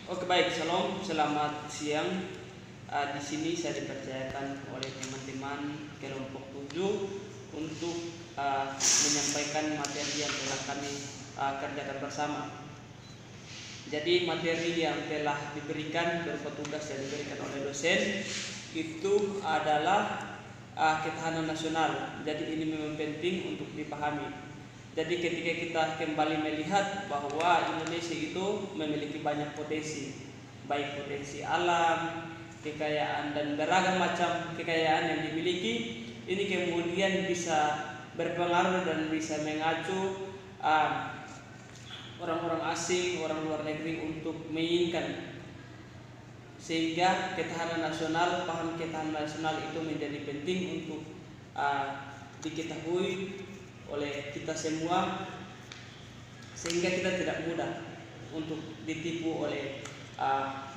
Oke, baik, Shalom, selamat siang. Di sini saya dipercayakan oleh teman-teman kelompok 7 untuk menyampaikan materi yang telah kami kerjakan bersama. Jadi materi yang telah diberikan berupa tugas yang diberikan oleh dosen itu adalah ketahanan nasional. Jadi ini memang penting untuk dipahami. Jadi ketika kita kembali melihat bahwa Indonesia itu memiliki banyak potensi, baik potensi alam, kekayaan dan beragam macam kekayaan yang dimiliki, ini kemudian bisa berpengaruh dan bisa mengacu orang-orang asing, orang luar negeri untuk menginginkan, sehingga ketahanan nasional, paham ketahanan nasional itu menjadi penting untuk diketahui oleh kita semua, sehingga kita tidak mudah untuk ditipu oleh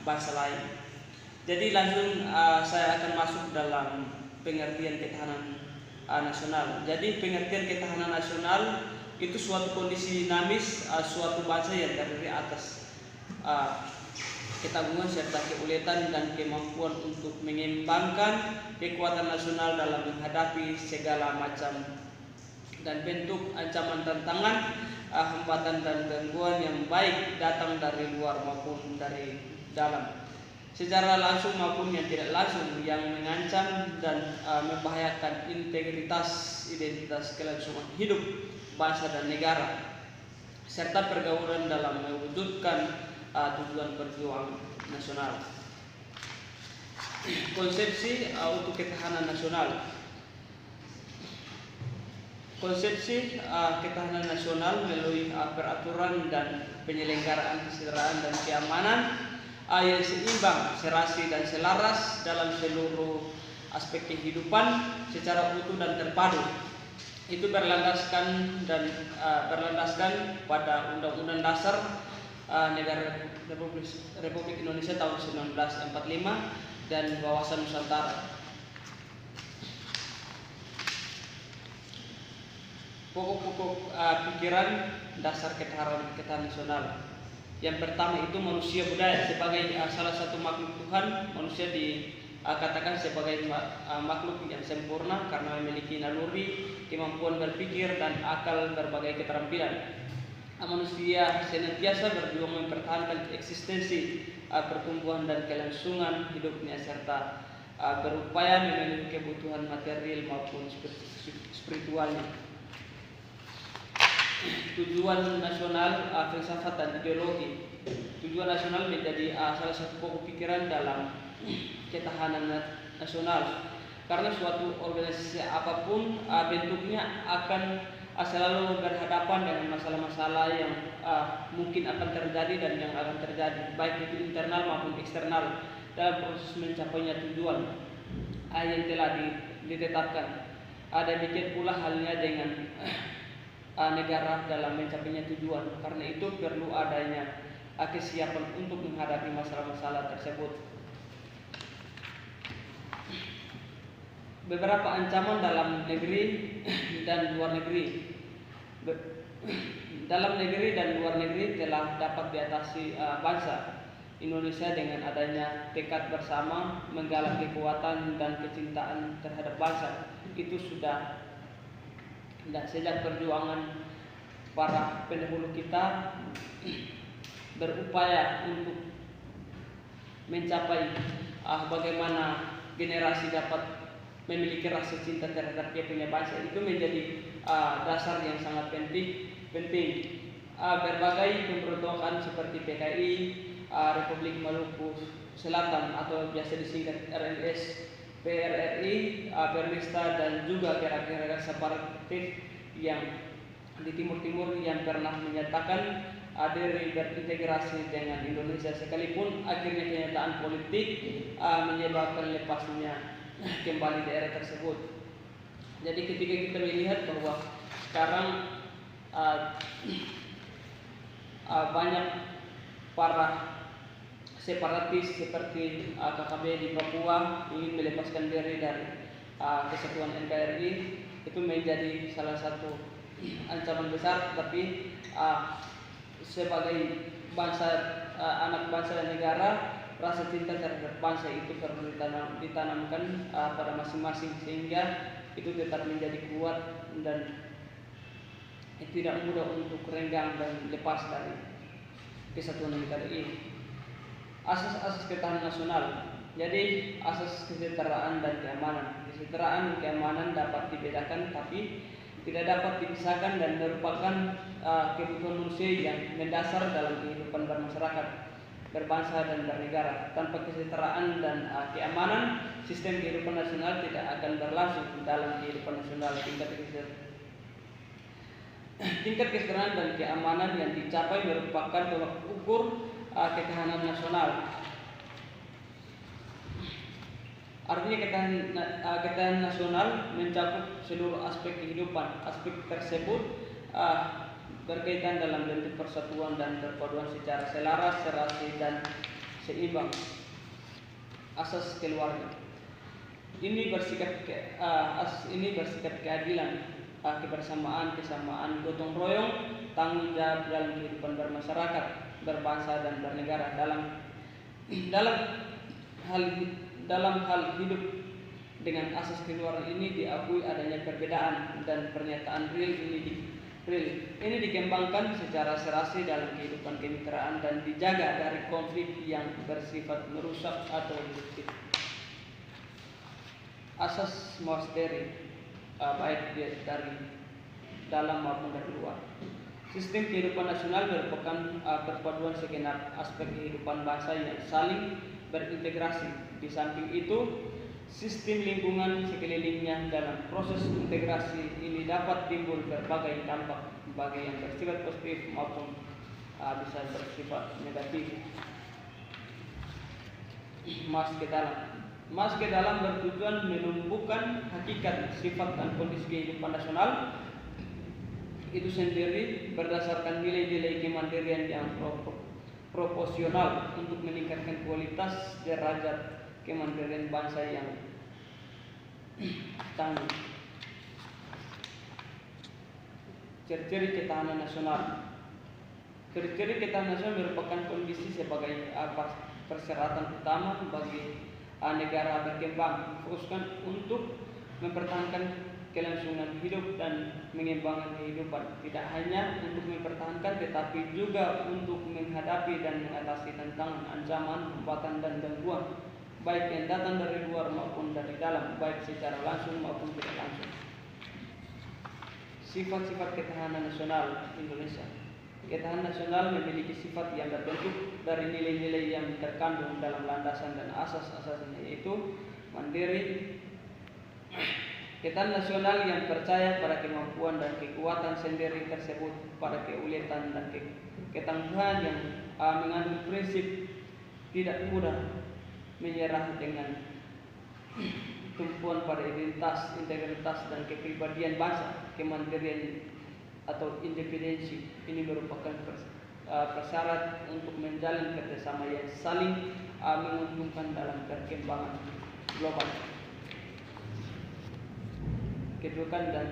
bangsa lain. Jadi langsung saya akan masuk dalam pengertian ketahanan nasional. Jadi pengertian ketahanan nasional itu suatu kondisi dinamis suatu bangsa yang terdiri atas ketangguhan serta keuletan dan kemampuan untuk mengembangkan kekuatan nasional dalam menghadapi segala macam dan bentuk ancaman, tantangan, hambatan dan gangguan yang baik datang dari luar maupun dari dalam, secara langsung maupun yang tidak langsung, yang mengancam dan membahayakan integritas, identitas, kelangsungan hidup bangsa dan negara, serta pergaulan dalam mewujudkan tujuan perjuangan nasional. Konsepsi untuk ketahanan nasional. Konsepsi ketahanan nasional melalui peraturan dan penyelenggaraan kesejahteraan dan keamanan yang seimbang, serasi dan selaras dalam seluruh aspek kehidupan secara utuh dan terpadu. Itu berlandaskan pada Undang-Undang Dasar Negara Republik Indonesia tahun 1945 dan Wawasan Nusantara. Pokok-pokok pikiran dasar ketahanan nasional. Yang pertama itu manusia budaya. Sebagai salah satu makhluk Tuhan, manusia dikatakan sebagai makhluk yang sempurna karena memiliki naluri, kemampuan berpikir dan akal berbagai keterampilan. Manusia senantiasa berjuang mempertahankan eksistensi, pertumbuhan dan kelangsungan hidupnya, serta berupaya memenuhi kebutuhan material maupun spiritualnya. Tujuan nasional, filsafat dan ideologi. Tujuan nasional menjadi salah satu pokok pikiran dalam ketahanan nasional, karena suatu organisasi apapun bentuknya akan selalu berhadapan dengan masalah-masalah yang mungkin akan terjadi dan yang akan terjadi, baik itu internal maupun eksternal, dalam proses mencapainya tujuan yang telah ditetapkan. Demikian pula halnya dengan negara dalam mencapainya tujuan. Karena itu perlu adanya kesiapan untuk menghadapi masalah-masalah tersebut. Beberapa ancaman dalam negeri dan luar negeri. Dalam negeri dan luar negeri telah dapat diatasi bangsa Indonesia dengan adanya tekad bersama, menggalang kekuatan dan kecintaan terhadap bangsa. Itu sudah dan sejak perjuangan para pendahulu kita berupaya untuk mencapai bagaimana generasi dapat memiliki rasa cinta terhadap dia punya bangsa, itu menjadi dasar yang sangat penting. Berbagai pemberontakan seperti PKI, Republik Maluku Selatan atau biasa disingkat RMS, PRRI, Permesta, dan juga gerakan-gerakan separatis yang di timur-timur yang pernah menyatakan diri berintegrasi dengan Indonesia, sekalipun akhirnya kenyataan politik menyebabkan lepasnya kembali daerah tersebut. Jadi ketika kita melihat bahwa sekarang banyak para separatis seperti KKB di Papua ingin melepaskan diri dari kesatuan NKRI, itu menjadi salah satu ancaman besar. Tapi sebagai bangsa anak bangsa dan negara, rasa cinta terhadap bangsa itu perlu ditanamkan pada masing-masing sehingga itu tetap menjadi kuat dan tidak mudah untuk renggang dan lepas dari kesatuan negara ini. Asas-asas ketahanan nasional. Jadi asas kesejahteraan dan keamanan. Kesejahteraan dan keamanan dapat dibedakan tapi tidak dapat dipisahkan dan merupakan kebutuhan manusia yang mendasar dalam kehidupan bermasyarakat, berbangsa dan bernegara. Tanpa kesejahteraan dan keamanan, sistem kehidupan nasional tidak akan berlangsung dalam kehidupan nasional. Tingkat kesejahteraan dan keamanan yang dicapai merupakan tolak ukur ketahanan nasional. Artinya ketahanan nasional mencakup seluruh aspek kehidupan. Aspek tersebut berkaitan dalam bentuk persatuan dan perpaduan secara selaras, serasi dan seimbang. Asas keluarga. Asas ini bersikap keadilan, kebersamaan, kesamaan, gotong royong, tanggung jawab dalam kehidupan bermasyarakat, berbangsa dan bernegara. Dalam hal hidup dengan asas keluarga ini diakui adanya perbedaan dan pernyataan real ini dikembangkan secara serasi dalam kehidupan kemitraan dan dijaga dari konflik yang bersifat merusak atau destruktif. Asas Maastricht baik dari dalam maupun dari luar. Sistem kehidupan nasional merupakan perpaduan segenap aspek kehidupan bangsa yang saling berintegrasi. Di samping itu, sistem lingkungan sekelilingnya dalam proses integrasi ini dapat timbul berbagai dampak, baik yang bersifat positif maupun bisa bersifat negatif. Masuk ke dalam bertujuan menumbuhkan hakikat, sifat dan kondisi kehidupan nasional itu sendiri berdasarkan nilai-nilai kemandirian yang proporsional untuk meningkatkan kualitas derajat kemandirian bangsa yang tangguh. Ciri-ciri ketahanan nasional. Ciri-ciri ketahanan nasional merupakan kondisi sebagai persyaratan utama bagi negara berkembang, difokuskan untuk mempertahankan kelangsungan hidup dan mengembangkan kehidupan, tidak hanya untuk mempertahankan tetapi juga untuk menghadapi dan mengatasi tantangan, ancaman, hambatan dan gangguan baik yang datang dari luar maupun dari dalam, baik secara langsung maupun tidak langsung. Sifat-sifat ketahanan nasional Indonesia. Ketahanan nasional memiliki sifat yang terbentuk dari nilai-nilai yang terkandung dalam landasan dan asas-asasnya, yaitu mandiri. Ketahanan nasional yang percaya pada kemampuan dan kekuatan sendiri tersebut, pada keuletan dan ketangguhan yang mengandung prinsip tidak mudah menyerah dengan tumpuan pada identitas, integritas dan kepribadian bangsa. Kemandirian atau independensi ini merupakan persyarat untuk menjalin kerjasama yang saling menguntungkan dalam perkembangan global. Kedudukan dan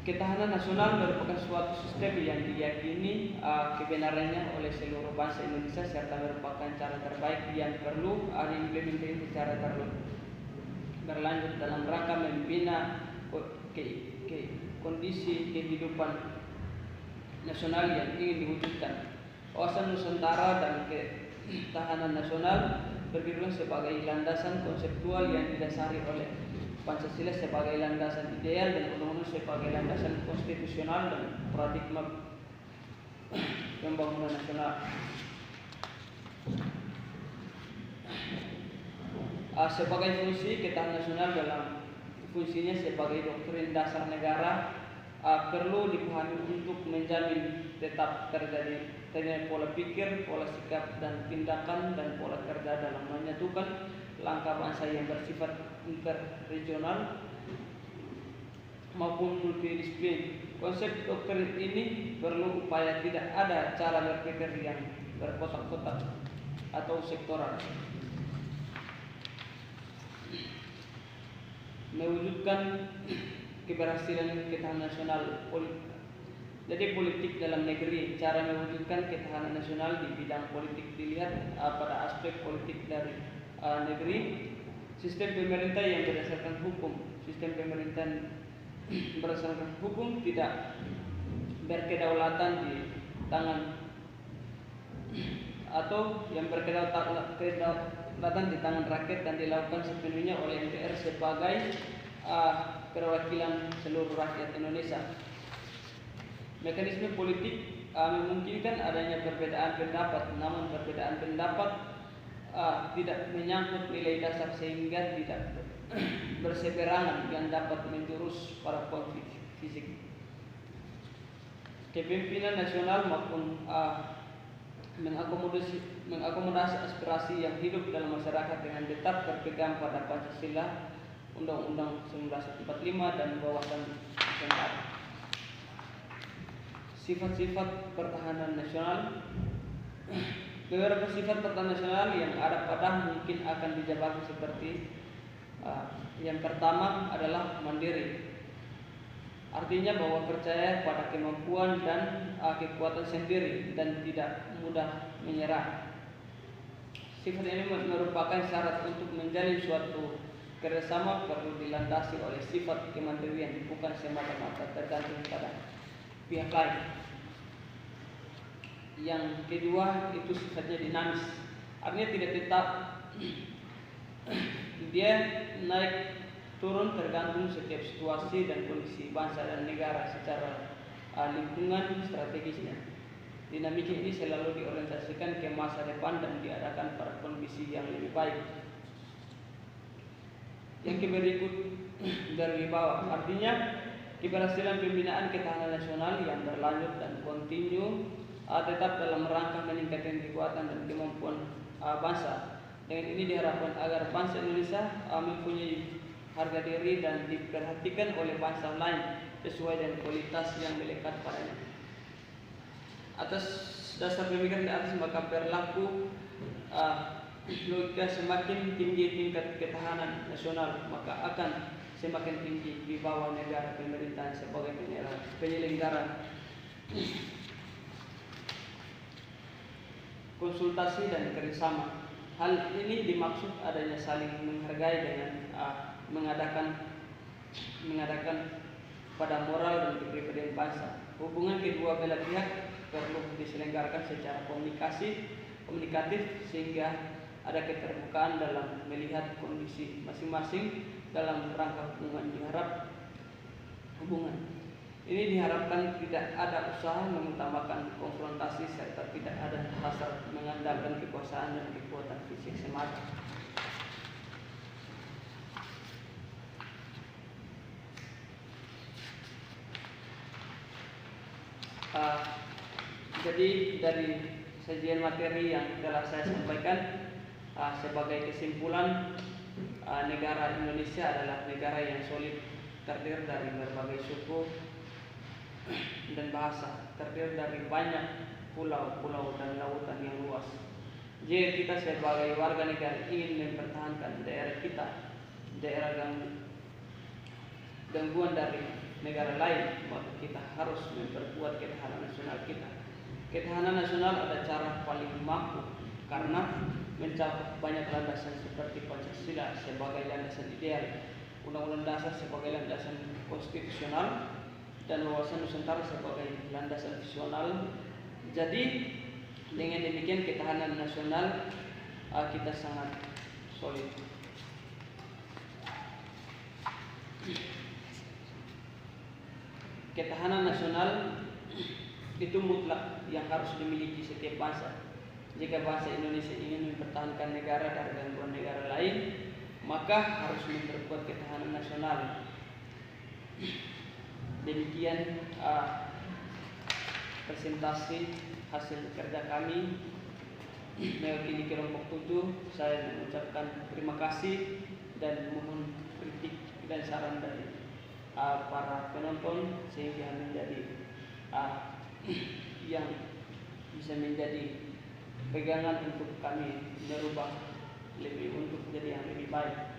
ketahanan nasional merupakan suatu sistem yang diyakini kebenarannya oleh seluruh bangsa Indonesia serta merupakan cara terbaik yang perlu diimplementasi secara berlanjut dalam rangka membina kondisi kehidupan nasional yang ingin diwujudkan. Wawasan Nusantara dan ketahanan nasional berdiri sebagai landasan konseptual yang didasari oleh Pancasila sebagai landasan ideal dan Undang-Undang sebagai landasan konstitusional dan paradigma pembangunan nasional. Sebagai fungsi ketahanan nasional dalam fungsinya sebagai doktrin dasar negara perlu dipahami untuk menjamin tetap terjadi pola pikir, pola sikap dan tindakan dan pola kerja dalam menyatukan langkah bangsa yang bersifat interregional maupun multidisiplin. Konsep doktrin ini perlu upaya tidak ada cara berpikir yang berkotak-kotak atau sektoral. Mewujudkan keberhasilan ketahanan nasional Jadi politik dalam negeri, cara mewujudkan ketahanan nasional di bidang politik dilihat pada aspek politik dari negeri, sistem pemerintah yang berdasarkan hukum, sistem pemerintahan berdasarkan hukum tidak berkedaulatan di tangan atau yang berkedaulatan di tangan rakyat dan dilakukan sepenuhnya oleh MPR sebagai perwakilan seluruh rakyat Indonesia. Mekanisme politik memungkinkan adanya perbedaan pendapat, namun perbedaan pendapat tidak menyangkut nilai dasar sehingga tidak berseberangan yang dapat menjurus pada konflik fisik. Kepemimpinan nasional maupun mengakomodasi aspirasi yang hidup dalam masyarakat dengan tetap berpegang pada Pancasila, Undang-Undang 1945 dan wawasan kebangsaan. Sifat-sifat pertahanan nasional. Beberapa sifat pertahanan nasional yang ada pada mungkin akan dijabarkan seperti yang pertama adalah mandiri. Artinya bahwa percaya pada kemampuan dan kekuatan sendiri dan tidak mudah menyerah. Sifat ini merupakan syarat untuk menjalin suatu kerjasama perlu dilandasi oleh sifat kemandirian, bukan semata-mata tergantung pada pihak lain. Yang kedua itu sifatnya dinamis, artinya tidak tetap, dia naik turun tergantung setiap situasi dan kondisi bangsa dan negara secara lingkungan strategisnya. Dinamika ini selalu diorientasikan ke masa depan dan diadakan pada kondisi yang lebih baik. Yang berikut dari bawah, artinya keberhasilan pembinaan ketahanan nasional yang berlanjut dan kontinu tetap dalam rangka meningkatkan kekuatan dan kemampuan bangsa. Dengan ini diharapkan agar bangsa Indonesia mempunyai harga diri dan diperhatikan oleh bangsa lain sesuai dengan kualitas yang melekat padanya. Atas dasar pemikiran di atas maka berlaku logika semakin tinggi tingkat ketahanan nasional maka akan semakin tinggi di bawah negara pemerintahan sebagai penyelenggara konsultasi dan kerjasama. Hal ini dimaksud adanya saling menghargai dengan mengadakan pada moral dan kepribadian bangsa. Hubungan kedua belah pihak perlu diselenggarakan secara komunikatif sehingga ada keterbukaan dalam melihat kondisi masing-masing dalam rangka hubungan. Ini diharapkan tidak ada usaha mengutamakan konfrontasi serta tidak ada hasrat mengandalkan kekuasaan dan kekuatan fisik semata. Jadi dari sajian materi yang telah saya sampaikan sebagai kesimpulan, negara Indonesia adalah negara yang solid, terdiri dari berbagai suku dan bahasa, terdiri dari banyak pulau-pulau dan lautan yang luas. Jika kita sebagai warga negara ingin mempertahankan daerah kita, daerah gangguan dari negara lain, maka kita harus memperkuat ketahanan nasional kita. Ketahanan nasional ada cara paling mampu karena mencakup banyak landasan seperti Pancasila sebagai landasan ideal, Undang-Undang Dasar sebagai landasan konstitusional, dan wawasan Nusantara sebagai landasan visional. Jadi dengan demikian ketahanan nasional kita sangat solid. Ketahanan nasional itu mutlak yang harus dimiliki setiap bangsa. Jika bangsa Indonesia ingin mempertahankan negara dari gangguan negara lain, maka harus memperkuat ketahanan nasional. Demikian presentasi hasil kerja kami mewakili kelompok 7. Saya mengucapkan terima kasih dan mohon kritik dan saran dari para penonton sehingga menjadi yang bisa menjadi pegangan untuk kami merubah untuk menjadi yang lebih baik.